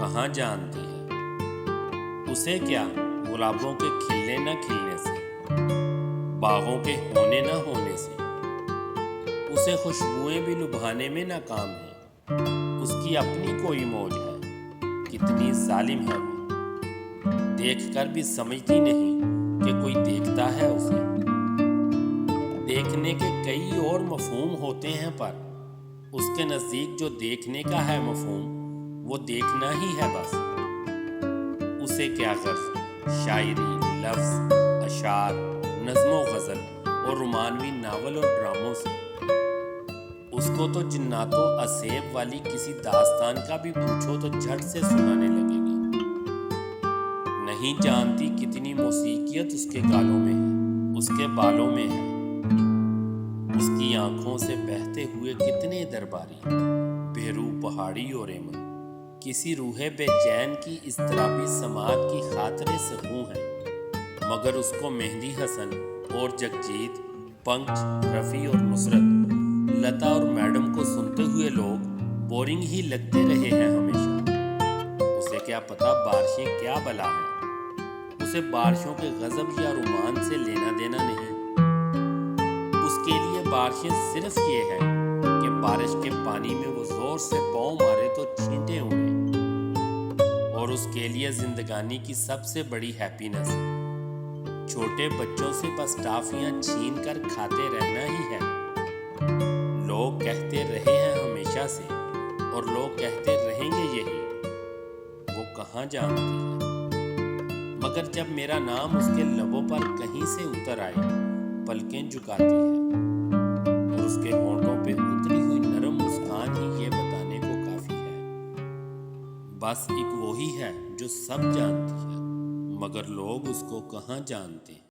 کہاں جانتی ہے اسے کیا گلابوں کے کھلنے نہ کھلنے سے، باغوں کے ہونے نہ ہونے سے، اسے خوشبوئیں بھی لبھانے میں ناکام ہے۔ اس کی اپنی کوئی موج ہے، کتنی ظالم ہے وہ، دیکھ کر بھی سمجھتی نہیں کہ کوئی دیکھتا ہے اسے۔ دیکھنے کے کئی اور مفہوم ہوتے ہیں، پر اس کے نزدیک جو دیکھنے کا ہے مفہوم وہ دیکھنا ہی ہے بس۔ اسے کیا غرض شاعری، لفظ، اشعار، نظم و غزل اور رومانوی ناول اور ڈراموں سے؟ اس کو تو جنات و اسیب والی کسی داستان کا بھی پوچھو تو جھٹ سے سنانے لگے گی۔ نہیں جانتی کتنی موسیقیت اس کے گالوں میں ہے، اس کے بالوں میں ہے۔ اس کی آنکھوں سے بہتے ہوئے کتنے درباری، بے روح پہاڑی اور ایمن، کسی روح بے چین کی اضطرابی سماعت کی خاطر سخوں ہیں، مگر اس کو مہدی حسن اور جگجیت، پنکج، رفیع اور نصرت، لتا اور میڈم کو سنتے ہوئے لوگ بورنگ ہی لگتے رہے ہیں ہمیشہ۔ اسے کیا پتا بارشیں کیا بلا ہیں، اسے بارشوں کے غضب یا رومان سے لینا دینا نہیں۔ اس کے لیے بارشیں صرف یہ ہے کہ بارش کے پانی میں وہ زور سے پاؤں مارے تو چھینٹیں اڑیں، اور اس کے لیے زندگانی کی سب سے بڑی ہیپینس چھوٹے بچوں سے بس ٹافیاں چھین کر کھاتے رہنا ہی ہے۔ لوگ کہتے رہے ہیں ہمیشہ سے، اور لوگ کہتے رہیں گے یہی، وہ کہاں جانتی ہے، مگر جب میرا نام اس کے لبوں پر کہیں سے اتر آئے پلکیں جھکاتی ہے، اور اس کے ہونٹوں پہ اتری ہوئی نرم مسکان ہی یہ بتانے کو کافی ہے، بس ایک وہی ہے جو سب جانتی ہے، مگر لوگ اس کو کہاں جانتے ہیں۔